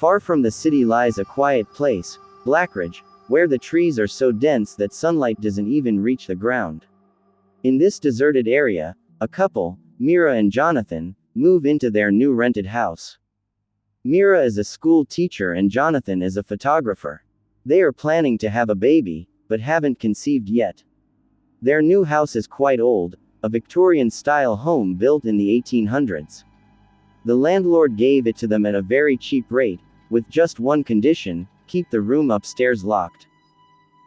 Far from the city lies a quiet place, Blackridge, where the trees are so dense that sunlight doesn't even reach the ground. In this deserted area, a couple, Mira and Jonathan, move into their new rented house. Mira is a school teacher and Jonathan is a photographer. They are planning to have a baby, but haven't conceived yet. Their new house is quite old, a Victorian-style home built in the 1800s. The landlord gave it to them at a very cheap rate, with just one condition: keep the room upstairs locked.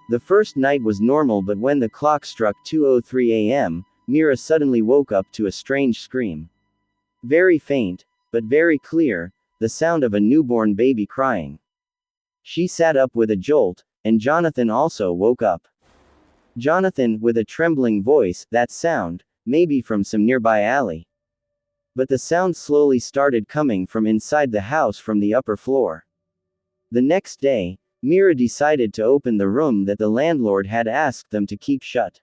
The first night was normal, but when the clock struck 2:03 a.m., Mira suddenly woke up to a strange scream. Very faint, but very clear, the sound of a newborn baby crying. She sat up with a jolt, and Jonathan also woke up. Jonathan, with a trembling voice, that sound, maybe from some nearby alley. But the sound slowly started coming from inside the house from the upper floor. The next day, Mira decided to open the room that the landlord had asked them to keep shut.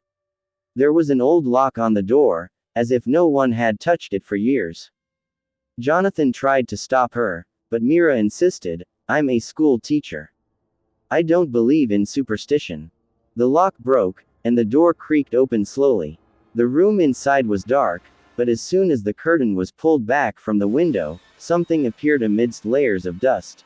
There was an old lock on the door, as if no one had touched it for years. Jonathan tried to stop her, but Mira insisted, "I'm a school teacher. I don't believe in superstition." The lock broke, and the door creaked open slowly. The room inside was dark, but as soon as the curtain was pulled back from the window, something appeared amidst layers of dust.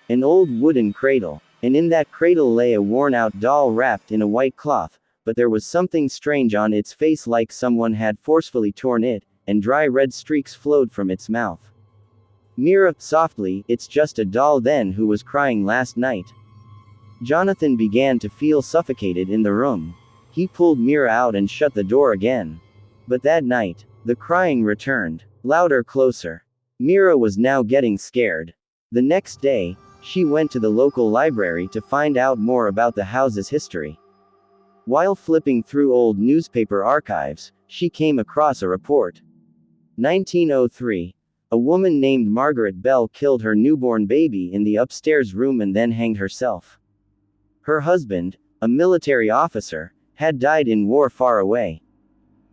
An old wooden cradle, and in that cradle lay a worn-out doll wrapped in a white cloth, but there was something strange on its face, like someone had forcefully torn it, and dry red streaks flowed from its mouth. Mira, softly, "It's just a doll then who was crying last night." Jonathan began to feel suffocated in the room. He pulled Mira out and shut the door again. But that night, the crying returned, louder, closer. Mira was now getting scared. The next day, she went to the local library to find out more about the house's history. While flipping through old newspaper archives, she came across a report. 1903. A woman named Margaret Bell killed her newborn baby in the upstairs room and then hanged herself. Her husband, a military officer, had died in war far away.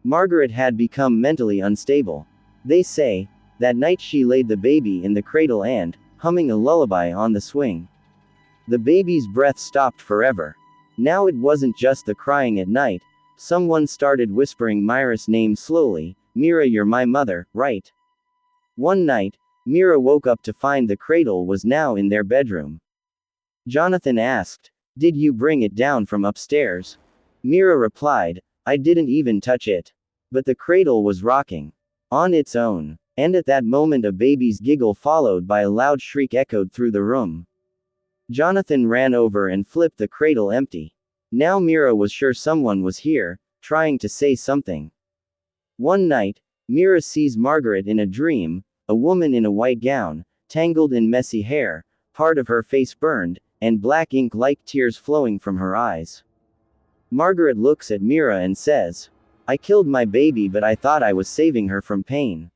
Margaret had become mentally unstable. They say, that night she laid the baby in the cradle and, humming a lullaby on the swing. The baby's breath stopped forever. Now it wasn't just the crying at night, someone started whispering Mira's name slowly, "Mira, you're my mother, right?" One night, Mira woke up to find the cradle was now in their bedroom. Jonathan asked, "Did you bring it down from upstairs?" Mira replied, "I didn't even touch it." But the cradle was rocking. On its own. And at that moment a baby's giggle followed by a loud shriek echoed through the room. Jonathan ran over and flipped the cradle empty. Now Mira was sure someone was here, trying to say something. One night, Mira sees Margaret in a dream, a woman in a white gown, tangled in messy hair, part of her face burned, and black ink-like tears flowing from her eyes. Margaret looks at Mira and says, "I killed my baby, but I thought I was saving her from pain.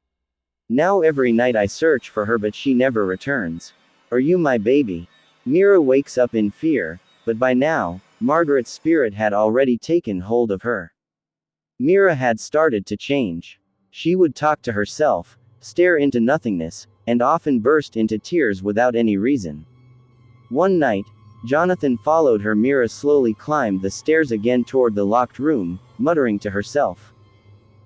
Now every night I search for her, but she never returns. Are you my baby?" Mira wakes up in fear, but by now, Margaret's spirit had already taken hold of her. Mira had started to change. She would talk to herself, stare into nothingness, and often burst into tears without any reason. One night, Jonathan followed her. Mira slowly climbed the stairs again toward the locked room, muttering to herself.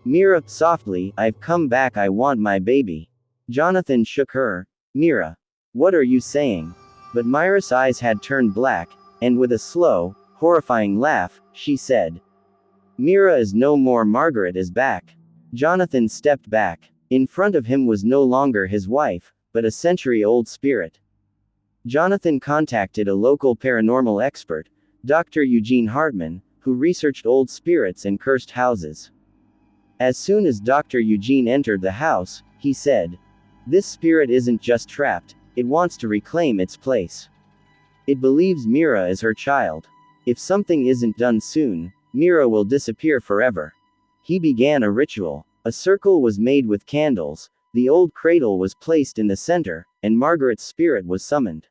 "Mira, softly, I've come back, I want my baby." Jonathan shook her. "Mira, what are you saying?" But Mira's eyes had turned black, and with a slow, horrifying laugh, she said, "Mira is no more, Margaret is back." Jonathan stepped back. In front of him was no longer his wife, but a century-old spirit. Jonathan contacted a local paranormal expert, Dr. Eugene Hartman, who researched old spirits and cursed houses. As soon as Dr. Eugene entered the house, he said, "This spirit isn't just trapped, it wants to reclaim its place. It believes Mira is her child. If something isn't done soon, Mira will disappear forever." He began a ritual. A circle was made with candles, the old cradle was placed in the center, and Margaret's spirit was summoned.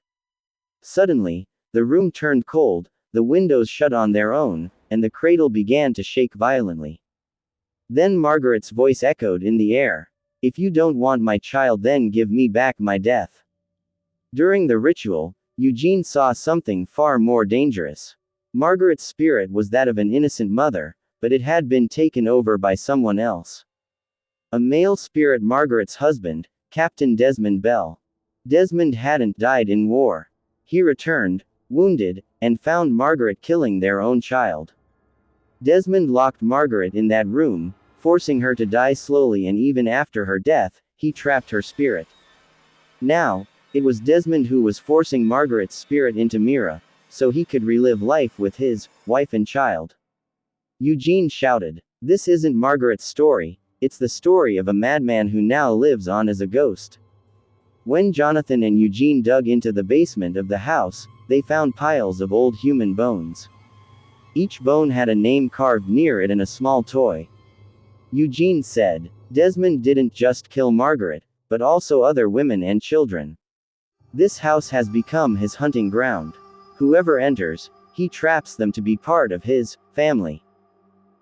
Suddenly, the room turned cold, the windows shut on their own, and the cradle began to shake violently. Then Margaret's voice echoed in the air. "If you don't want my child, then give me back my death." During the ritual, Eugene saw something far more dangerous. Margaret's spirit was that of an innocent mother, but it had been taken over by someone else. A male spirit, Margaret's husband, Captain Desmond Bell. Desmond hadn't died in war. He returned, wounded, and found Margaret killing their own child. Desmond locked Margaret in that room, forcing her to die slowly, and even after her death, he trapped her spirit. Now, it was Desmond who was forcing Margaret's spirit into Mira, so he could relive life with his wife and child. Eugene shouted, "This isn't Margaret's story, it's the story of a madman who now lives on as a ghost." When Jonathan and Eugene dug into the basement of the house, they found piles of old human bones. Each bone had a name carved near it and a small toy. Eugene said, "Desmond didn't just kill Margaret, but also other women and children. This house has become his hunting ground. Whoever enters, he traps them to be part of his family."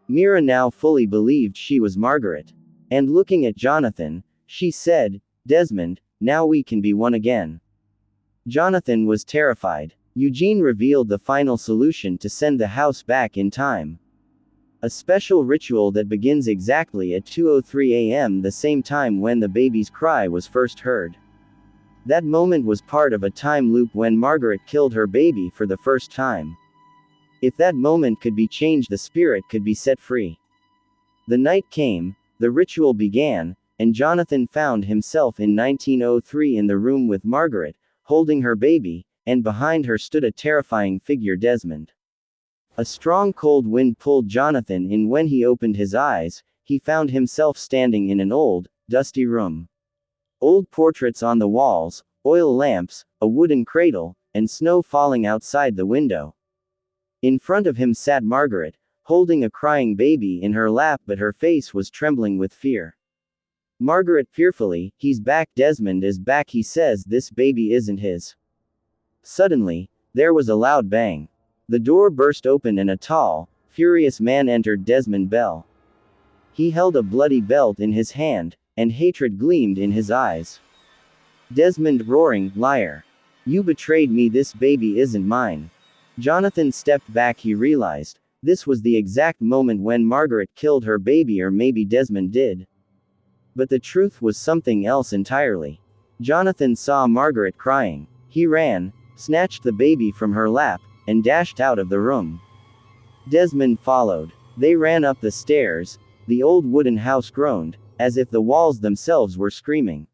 Mira now fully believed she was Margaret. And looking at Jonathan, she said, "Desmond, now we can be one again." Jonathan was terrified. Eugene revealed the final solution to send the house back in time. A special ritual that begins exactly at 2:03 a.m., the same time when the baby's cry was first heard. That moment was part of a time loop when Margaret killed her baby for the first time. If that moment could be changed, the spirit could be set free. The night came, the ritual began, and Jonathan found himself in 1903 in the room with Margaret, holding her baby, and behind her stood a terrifying figure, Desmond. A strong cold wind pulled Jonathan in. When he opened his eyes, he found himself standing in an old, dusty room. Old portraits on the walls, oil lamps, a wooden cradle, and snow falling outside the window. In front of him sat Margaret, holding a crying baby in her lap, but her face was trembling with fear. Margaret fearfully, "He's back, Desmond is back, he says this baby isn't his." Suddenly, there was a loud bang. The door burst open and a tall, furious man entered, Desmond Bell. He held a bloody belt in his hand, and hatred gleamed in his eyes. Desmond roaring, "Liar! You betrayed me, this baby isn't mine." Jonathan stepped back. He realized, this was the exact moment when Margaret killed her baby, or maybe Desmond did. But the truth was something else entirely. Jonathan saw Margaret crying. He ran, snatched the baby from her lap, and dashed out of the room. Desmond followed. They ran up the stairs. The old wooden house groaned, as if the walls themselves were screaming.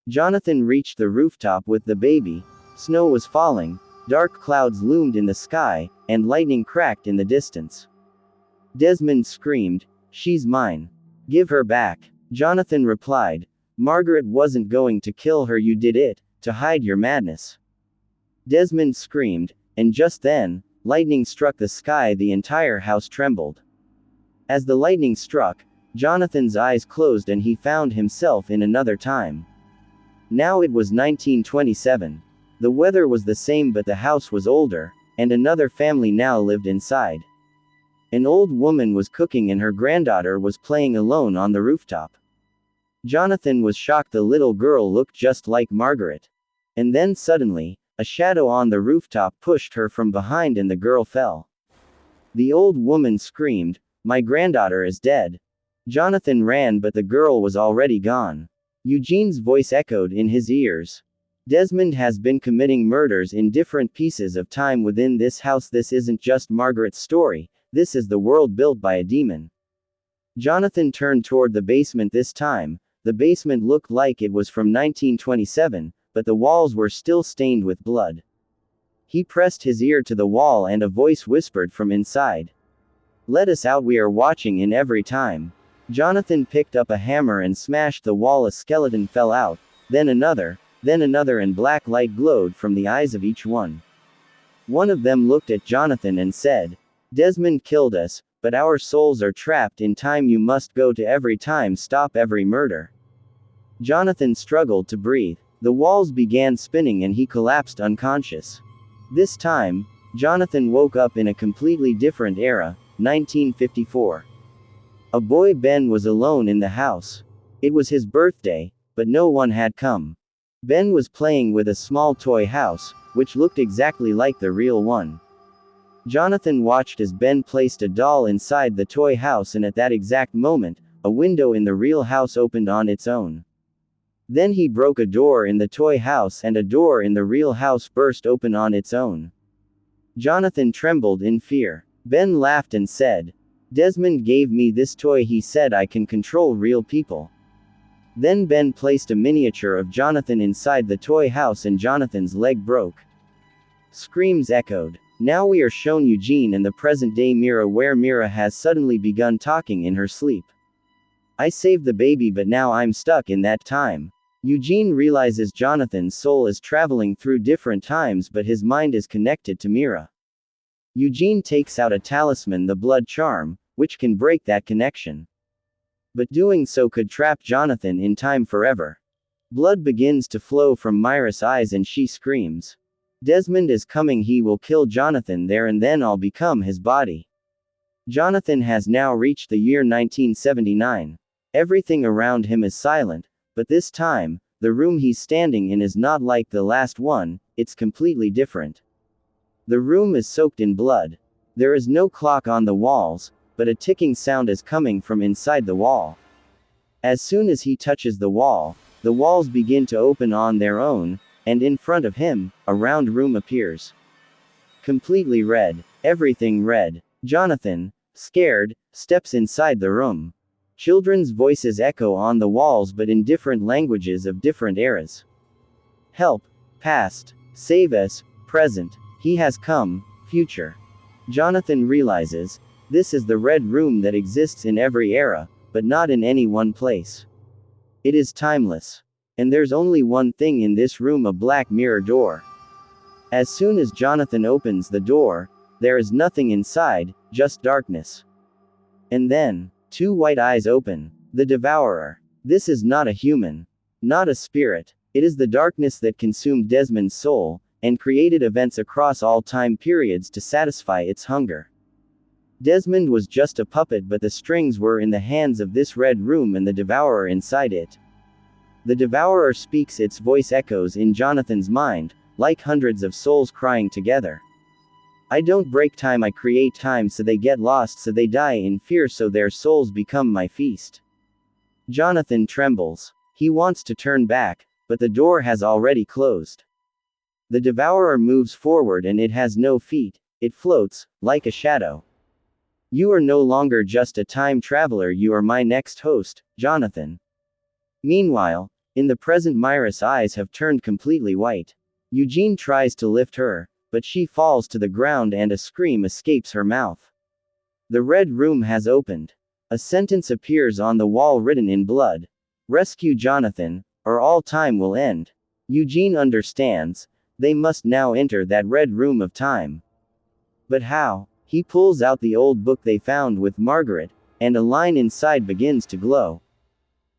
Jonathan reached the rooftop with the baby. Snow was falling, dark clouds loomed in the sky, and lightning cracked in the distance. Desmond screamed, "She's mine. Give her back." Jonathan replied, "Margaret wasn't going to kill her, you did it, to hide your madness." Desmond screamed, and just then, lightning struck the sky. The entire house trembled. As the lightning struck, Jonathan's eyes closed and he found himself in another time. Now it was 1927. The weather was the same, but the house was older, and another family now lived inside. An old woman was cooking and her granddaughter was playing alone on the rooftop. Jonathan was shocked. The little girl looked just like Margaret. And then suddenly, a shadow on the rooftop pushed her from behind and the girl fell. The old woman screamed, "My granddaughter is dead." Jonathan ran, but the girl was already gone. Eugene's voice echoed in his ears. "Desmond has been committing murders in different pieces of time within this house. This isn't just Margaret's story, this is the world built by a demon." Jonathan turned toward the basement this time. The basement looked like it was from 1927, but the walls were still stained with blood. He pressed his ear to the wall and a voice whispered from inside, "Let us out, we are watching in every time." Jonathan picked up a hammer and smashed the wall. A skeleton fell out, then another, and black light glowed from the eyes of each one. One of them looked at Jonathan and said, "Desmond killed us, but our souls are trapped in time. You must go to every time, stop every murder." Jonathan struggled to breathe. The walls began spinning and he collapsed unconscious. This time, Jonathan woke up in a completely different era, 1954. A boy Ben was alone in the house. It was his birthday, but no one had come. Ben was playing with a small toy house, which looked exactly like the real one. Jonathan watched as Ben placed a doll inside the toy house, and at that exact moment, a window in the real house opened on its own. Then he broke a door in the toy house, and a door in the real house burst open on its own. Jonathan trembled in fear. Ben laughed and said, "Desmond gave me this toy. He said I can control real people." Then Ben placed a miniature of Jonathan inside the toy house, and Jonathan's leg broke. Screams echoed. Now we are shown Eugene in the present-day Mira, where Mira has suddenly begun talking in her sleep. "I saved the baby, but now I'm stuck in that time." Eugene realizes Jonathan's soul is traveling through different times, but his mind is connected to Mira. Eugene takes out a talisman, the blood charm, which can break that connection. But doing so could trap Jonathan in time forever. Blood begins to flow from Mira's eyes and she screams, "Desmond is coming, he will kill Jonathan there and then I'll become his body." Jonathan has now reached the year 1979. Everything around him is silent, but this time, the room he's standing in is not like the last one, it's completely different. The room is soaked in blood. There is no clock on the walls, but a ticking sound is coming from inside the wall. As soon as he touches the walls begin to open on their own, and in front of him, a round room appears. Completely red. Everything red. Jonathan, scared, steps inside the room. Children's voices echo on the walls, but in different languages of different eras. Help. Past. Save us. Present. He has come. Future. Jonathan realizes, this is the red room that exists in every era, but not in any one place. It is timeless. And there's only one thing in this room, a black mirror door. As soon as Jonathan opens the door, there is nothing inside, just darkness. And then, two white eyes open. The Devourer. This is not a human. Not a spirit. It is the darkness that consumed Desmond's soul, and created events across all time periods to satisfy its hunger. Desmond was just a puppet, but the strings were in the hands of this red room and the Devourer inside it. The Devourer speaks, its voice echoes in Jonathan's mind, like hundreds of souls crying together. "I don't break time, I create time, so they get lost, so they die in fear, so their souls become my feast." Jonathan trembles. He wants to turn back, but the door has already closed. The Devourer moves forward and it has no feet, it floats, like a shadow. "You are no longer just a time traveler, you are my next host, Jonathan." Meanwhile, in the present, Mira's eyes have turned completely white. Eugene tries to lift her, but she falls to the ground and a scream escapes her mouth. The red room has opened. A sentence appears on the wall written in blood. "Rescue Jonathan, or all time will end." Eugene understands. They must now enter that red room of time. But how? He pulls out the old book they found with Margaret, and a line inside begins to glow.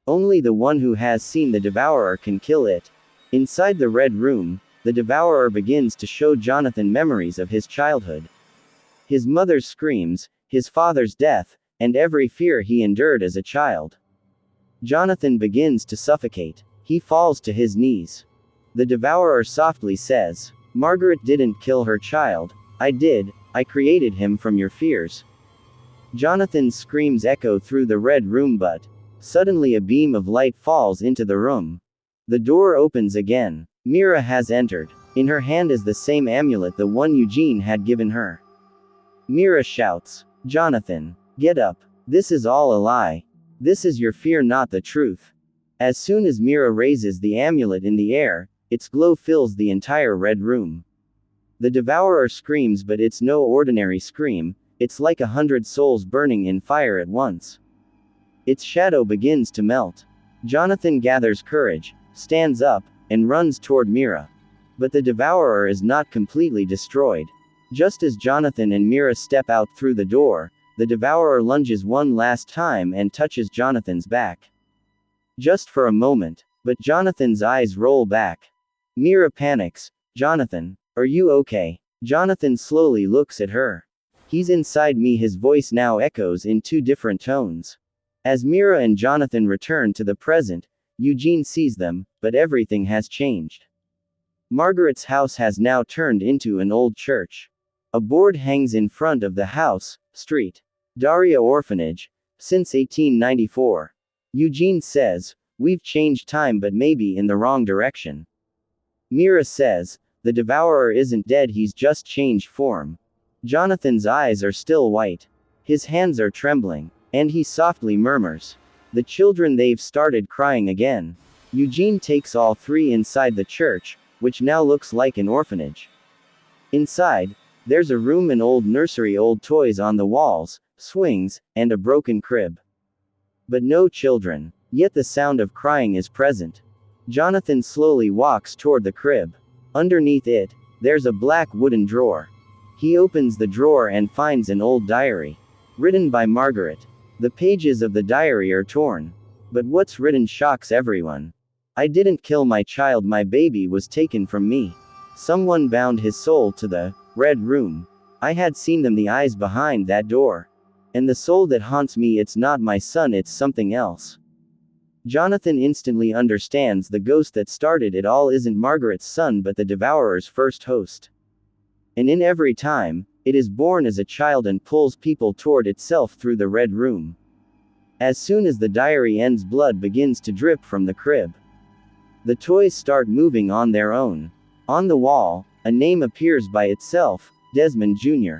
Only the one who has seen the Devourer can kill it. Inside the red room, the Devourer begins to show Jonathan memories of his childhood. His mother's screams, his father's death, and every fear he endured as a child. Jonathan begins to suffocate. He falls to his knees. The Devourer softly says, "Margaret didn't kill her child. I did. I created him from your fears." Jonathan's screams echo through the red room, but suddenly a beam of light falls into the room. The door opens again. Mira has entered. In her hand is the same amulet, the one Eugene had given her. Mira shouts, "Jonathan, get up. This is all a lie. This is your fear, not the truth." As soon as Mira raises the amulet in the air, its glow fills the entire red room. The Devourer screams, but it's no ordinary scream, it's like 100 souls burning in fire at once. Its shadow begins to melt. Jonathan gathers courage, stands up, and runs toward Mira. But the Devourer is not completely destroyed. Just as Jonathan and Mira step out through the door, the Devourer lunges one last time and touches Jonathan's back. Just for a moment, but Jonathan's eyes roll back. Mira panics. "Jonathan, are you okay?" Jonathan slowly looks at her. "He's inside me," his voice now echoes in two different tones. As Mira and Jonathan return to the present, Eugene sees them, but but everything has changed. Margaret's house has now turned into an old church. A board hangs in front of the house, Street. Daria Orphanage, since 1894. Eugene says, "We've changed time but maybe in the wrong direction." Mira says, "The devourer isn't dead, he's just changed form." Jonathan's eyes are still white. His hands are trembling. And he softly murmurs, "The children, they've started crying again." Eugene takes all three inside the church, which now looks like an orphanage. Inside, there's a room, an old nursery, old toys on the walls, swings, and a broken crib. But no children. Yet the sound of crying is present. Jonathan slowly walks toward the crib. Underneath it, there's a black wooden drawer. He opens the drawer and finds an old diary. Written by Margaret. The pages of the diary are torn. But what's written shocks everyone. "I didn't kill my child, my baby was taken from me. Someone bound his soul to the red room. I had seen them, the eyes behind that door. And the soul that haunts me, it's not my son, it's something else." Jonathan instantly understands the ghost that started it all isn't Margaret's son but the devourer's first host. And in every time, it is born as a child and pulls people toward itself through the red room. As soon as the diary ends, blood begins to drip from the crib. The toys start moving on their own. On the wall, a name appears by itself, Desmond Jr.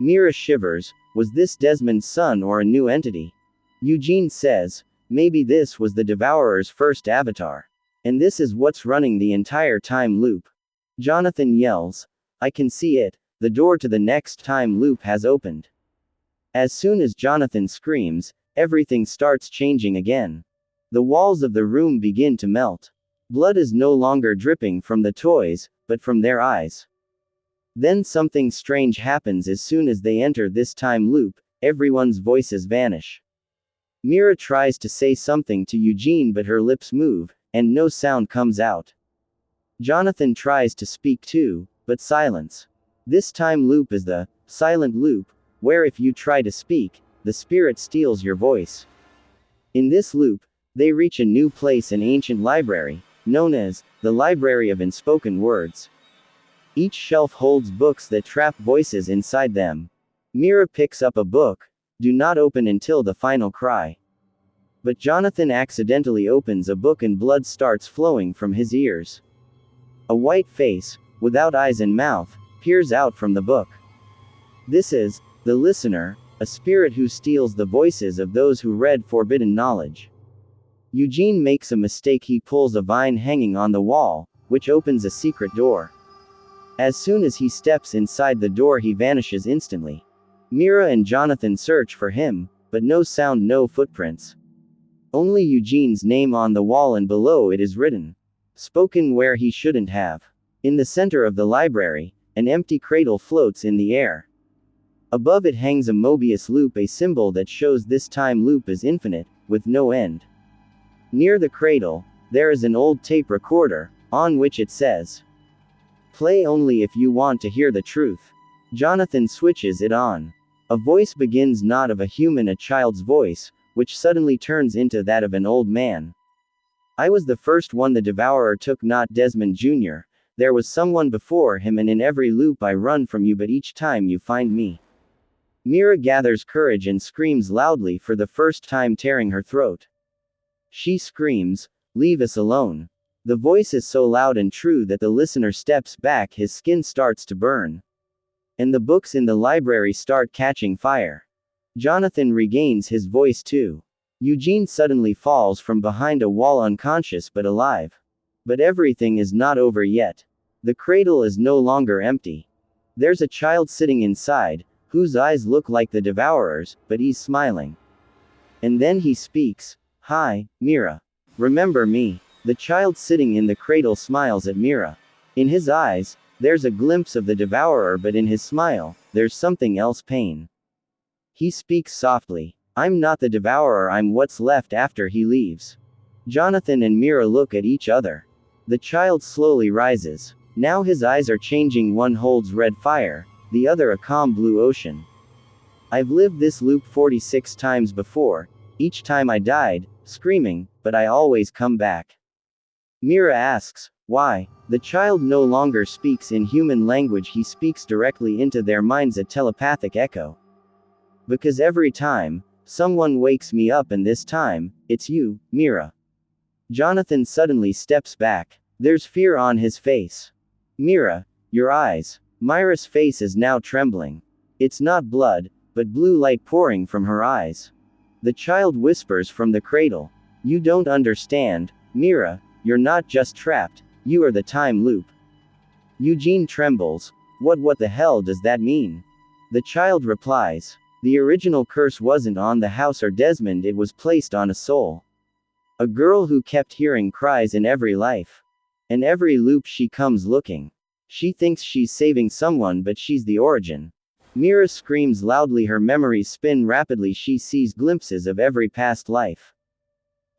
Mira shivers. Was this Desmond's son or a new entity? Eugene says, maybe this was the devourer's first avatar. And this is what's running the entire time loop. Jonathan yells, "I can see it, the door to the next time loop has opened." As soon as Jonathan screams, everything starts changing again. The walls of the room begin to melt. Blood is no longer dripping from the toys, but from their eyes. Then something strange happens as soon as they enter this time loop, everyone's voices vanish. Mira tries to say something to Eugene but her lips move, and no sound comes out. Jonathan tries to speak too, but silence. This time loop is the silent loop, where if you try to speak, the spirit steals your voice. In this loop, they reach a new place, an ancient library, known as the Library of Unspoken Words. Each shelf holds books that trap voices inside them. Mira picks up a book. Do not open until the final cry. But Jonathan accidentally opens a book and blood starts flowing from his ears. A white face, without eyes and mouth, peers out from the book. This is the listener, a spirit who steals the voices of those who read forbidden knowledge. Eugene makes a mistake. He pulls a vine hanging on the wall, which opens a secret door. As soon as he steps inside the door, he vanishes instantly. Mira and Jonathan search for him, but no sound, no footprints. Only Eugene's name on the wall, and below it is written. Spoken where he shouldn't have. In the center of the library, an empty cradle floats in the air. Above it hangs a Mobius loop, a symbol that shows this time loop is infinite, with no end. Near the cradle, there is an old tape recorder, on which it says, "Play only if you want to hear the truth." Jonathan switches it on. A voice begins, not of a human, a child's voice, which suddenly turns into that of an old man. "I was the first one the devourer took, not Desmond Jr. There was someone before him, and in every loop I run from you, but each time you find me." Mira gathers courage and screams loudly, for the first time tearing her throat. She screams, "Leave us alone." The voice is so loud and true that the listener steps back, his skin starts to burn. And the books in the library start catching fire. Jonathan regains his voice too. Eugene suddenly falls from behind a wall, unconscious but alive. But everything is not over yet. The cradle is no longer empty. There's a child sitting inside, whose eyes look like the devourer's, but he's smiling. And then he speaks. "Hi, Mira. Remember me?" The child sitting in the cradle smiles at Mira. In his eyes, there's a glimpse of the devourer, but in his smile, there's something else, pain. He speaks softly. "I'm not the devourer, I'm what's left after he leaves." Jonathan and Mira look at each other. The child slowly rises. Now his eyes are changing, one holds red fire, the other a calm blue ocean. "I've lived this loop 46 times before. Each time I died, screaming, but I always come back." Mira asks, why? The child no longer speaks in human language, he speaks directly into their minds, a telepathic echo. Because every time, someone wakes me up, and this time, it's you, Mira. Jonathan suddenly steps back. There's fear on his face. Mira, your eyes. Myra's face is now trembling. It's not blood, but blue light pouring from her eyes. The child whispers from the cradle. You don't understand, Mira, you're not just trapped, you are the time loop. Eugene trembles. What the hell does that mean? The child replies. The original curse wasn't on the house or Desmond, it was placed on a soul. A girl who kept hearing cries in every life. In every loop she comes looking. She thinks she's saving someone, but she's the origin. Mira screams loudly, her memories spin rapidly, she sees glimpses of every past life.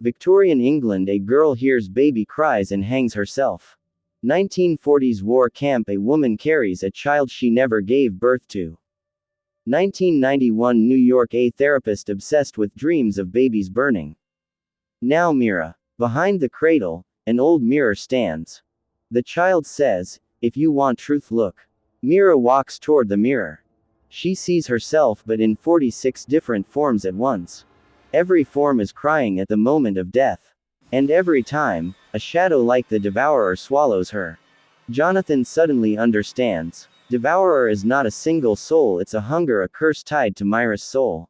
Victorian England, a girl hears baby cries and hangs herself. 1940s war camp, a woman carries a child she never gave birth to. 1991 New York, a therapist obsessed with dreams of babies burning. Now Mira. Behind the cradle, an old mirror stands. The child says, if you want truth, look. Mira walks toward the mirror. She sees herself, but in 46 different forms at once. Every form is crying at the moment of death. And every time, a shadow like the devourer swallows her. Jonathan suddenly understands. Devourer is not a single soul, it's a hunger, a curse tied to Myra's soul.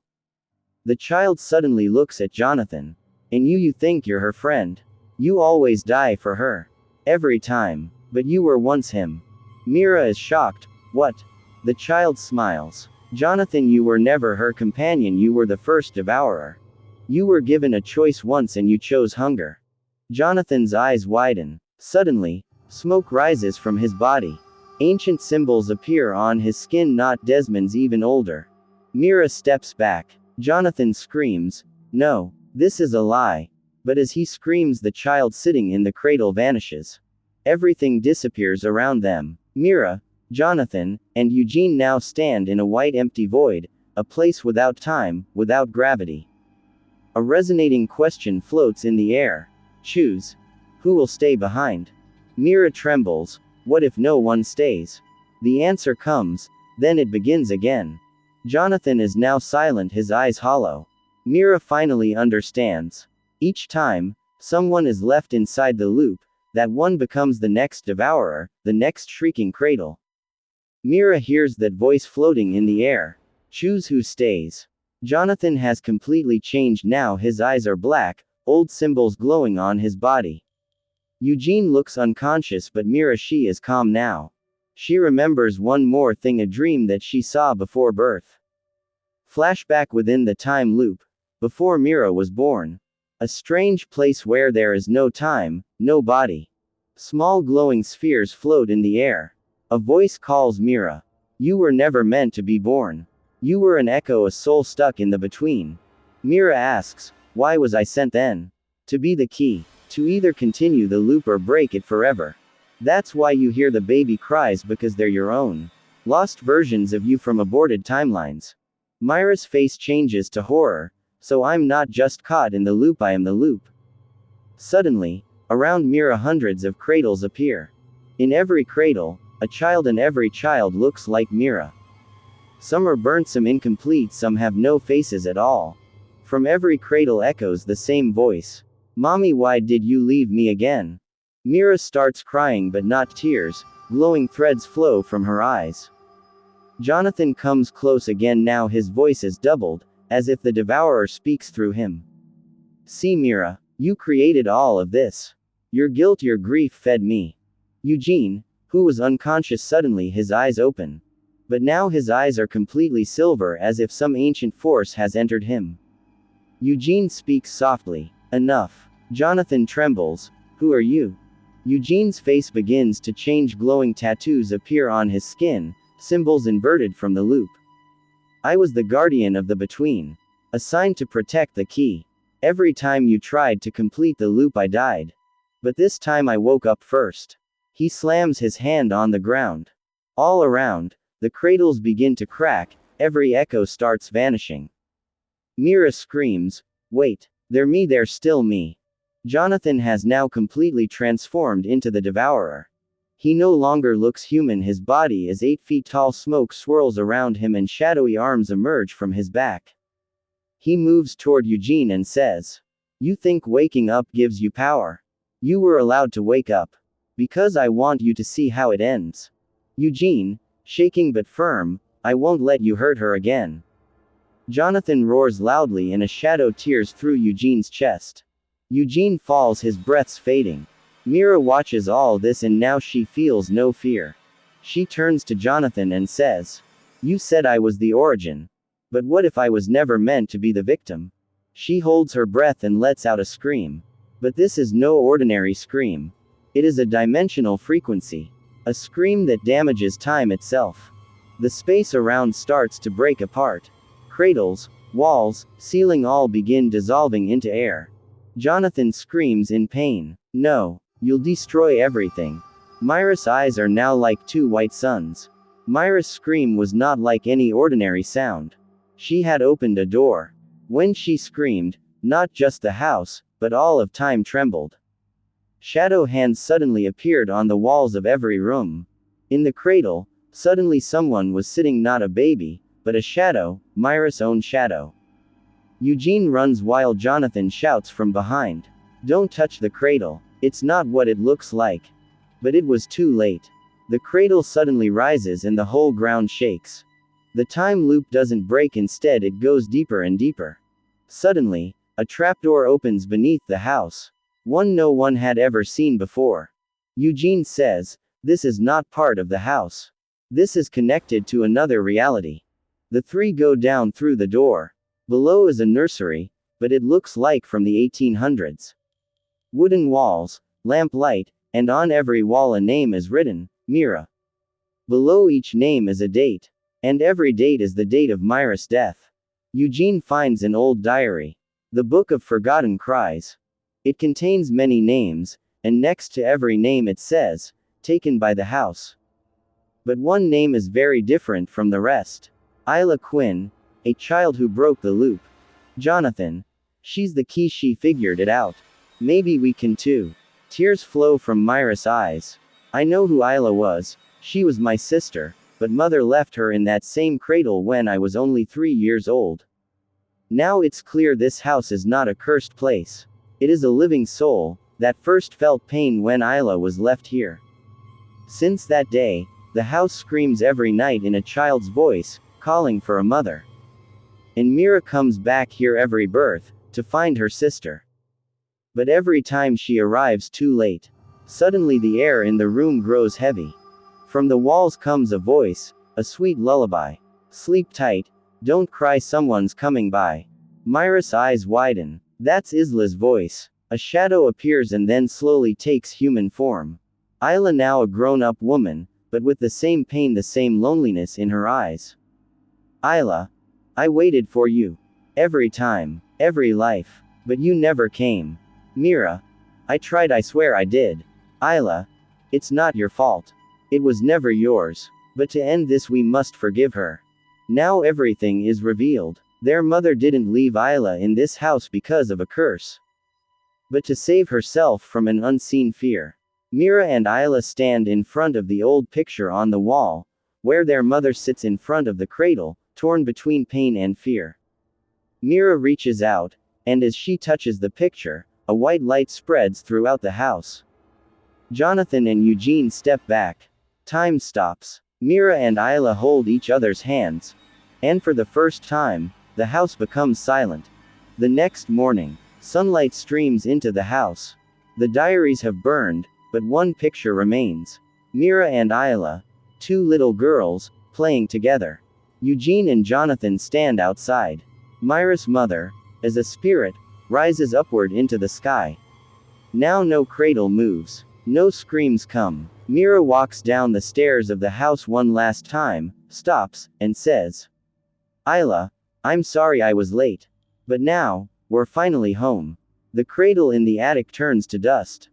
The child suddenly looks at Jonathan. And you think you're her friend. You always die for her. Every time. But you were once him. Mira is shocked. What? The child smiles. Jonathan, you were never her companion, you were the first devourer. You were given a choice once and you chose hunger. Jonathan's eyes widen. Suddenly, smoke rises from his body. Ancient symbols appear on his skin, not Desmond's, even older. Mira steps back. Jonathan screams, no, this is a lie. But as he screams, the child sitting in the cradle vanishes. Everything disappears around them. Mira, Jonathan, and Eugene now stand in a white empty void, a place without time, without gravity. A resonating question floats in the air. Choose. Who will stay behind? Mira trembles. What if no one stays? The answer comes, then it begins again. Jonathan is now silent, his eyes hollow. Mira finally understands. Each time, someone is left inside the loop, that one becomes the next devourer, the next shrieking cradle. Mira hears that voice floating in the air. Choose who stays. Jonathan has completely changed now, his eyes are black, old symbols glowing on his body. Eugene looks unconscious, but Mira, she is calm now. She remembers one more thing, a dream that she saw before birth. Flashback within the time loop. Before Mira was born. A strange place where there is no time, no body. Small glowing spheres float in the air. A voice calls Mira. You were never meant to be born. You were an echo, a soul stuck in the between. Mira asks, why was I sent then? To be the key. To either continue the loop or break it forever. That's why you hear the baby cries, because they're your own. Lost versions of you from aborted timelines. Myra's face changes to horror. So I'm not just caught in the loop, I am the loop. Suddenly, around Mira hundreds of cradles appear. In every cradle, a child, and every child looks like Mira. Some are burnt, some incomplete, some have no faces at all. From every cradle echoes the same voice. Mommy, why did you leave me again? Mira starts crying, but not tears. Glowing threads flow from her eyes. Jonathan comes close again, now his voice is doubled, as if the devourer speaks through him. See Mira, you created all of this. Your guilt, your grief fed me. Eugene, who was unconscious, suddenly his eyes open. But now his eyes are completely silver, as if some ancient force has entered him. Eugene speaks softly. Enough. Jonathan trembles. Who are you? Eugene's face begins to change, glowing tattoos appear on his skin, symbols inverted from the loop. I was the guardian of the between. Assigned to protect the key. Every time you tried to complete the loop I died. But this time I woke up first. He slams his hand on the ground. All around, the cradles begin to crack, every echo starts vanishing. Mira screams, wait, they're me, they're still me. Jonathan has now completely transformed into the devourer. He no longer looks human. His body is 8 feet tall. Smoke swirls around him and shadowy arms emerge from his back. He moves toward Eugene and says, "You think waking up gives you power? You were allowed to wake up. Because I want you to see how it ends." Eugene, shaking but firm, "I won't let you hurt her again." Jonathan roars loudly and a shadow tears through Eugene's chest. Eugene falls, his breath's fading. Mira watches all this and now she feels no fear. She turns to Jonathan and says, "You said I was the origin. But what if I was never meant to be the victim?" She holds her breath and lets out a scream. But this is no ordinary scream. It is a dimensional frequency. A scream that damages time itself. The space around starts to break apart. Cradles, walls, ceiling all begin dissolving into air. Jonathan screams in pain. "No. You'll destroy everything." Myra's eyes are now like 2 white suns. Myra's scream was not like any ordinary sound. She had opened a door. When she screamed, not just the house, but all of time trembled. Shadow hands suddenly appeared on the walls of every room. In the cradle, suddenly someone was sitting, not a baby, but a shadow, Myra's own shadow. Eugene runs while Jonathan shouts from behind, "Don't touch the cradle. It's not what it looks like." But it was too late. The cradle suddenly rises and the whole ground shakes. The time loop doesn't break, instead it goes deeper and deeper. Suddenly, a trapdoor opens beneath the house. One no one had ever seen before. Eugene says, "This is not part of the house. This is connected to another reality." The 3 go down through the door. Below is a nursery, but it looks like from the 1800s. Wooden walls, lamp light, and on every wall a name is written, Mira. Below each name is a date. And every date is the date of Myra's death. Eugene finds an old diary. The Book of Forgotten Cries. It contains many names, and next to every name it says, "Taken by the house." But one name is very different from the rest. Isla Quinn, a child who broke the loop. Jonathan. She's the key, she figured it out. Maybe we can too. Tears flow from Myra's eyes. I know who Isla was. She was my sister, but mother left her in that same cradle when I was only 3 years old. Now it's clear this house is not a cursed place. It is a living soul, that first felt pain when Isla was left here. Since that day, the house screams every night in a child's voice, calling for a mother. And Mira comes back here every birth, to find her sister. But every time she arrives too late. Suddenly the air in the room grows heavy. From the walls comes a voice, a sweet lullaby. "Sleep tight, don't cry, someone's coming by." Myra's eyes widen. That's Isla's voice. A shadow appears and then slowly takes human form. Isla, now a grown-up woman, but with the same pain, the same loneliness in her eyes. "Isla. I waited for you. Every time, every life. But you never came." "Mira. I tried, I swear I did." "Isla. It's not your fault. It was never yours. But to end this we must forgive her." Now everything is revealed. Their mother didn't leave Isla in this house because of a curse, but to save herself from an unseen fear. Mira and Isla stand in front of the old picture on the wall, where their mother sits in front of the cradle, torn between pain and fear. Mira reaches out, and as she touches the picture, a white light spreads throughout the house. Jonathan and Eugene step back. Time stops. Mira and Isla hold each other's hands. And for the first time, the house becomes silent. The next morning, sunlight streams into the house. The diaries have burned, but one picture remains. Mira and Isla, 2 little girls, playing together. Eugene and Jonathan stand outside. Myra's mother, as a spirit, rises upward into the sky. Now no cradle moves. No screams come. Mira walks down the stairs of the house one last time, stops, and says, "Isla, I'm sorry I was late. But now, we're finally home." The cradle in the attic turns to dust.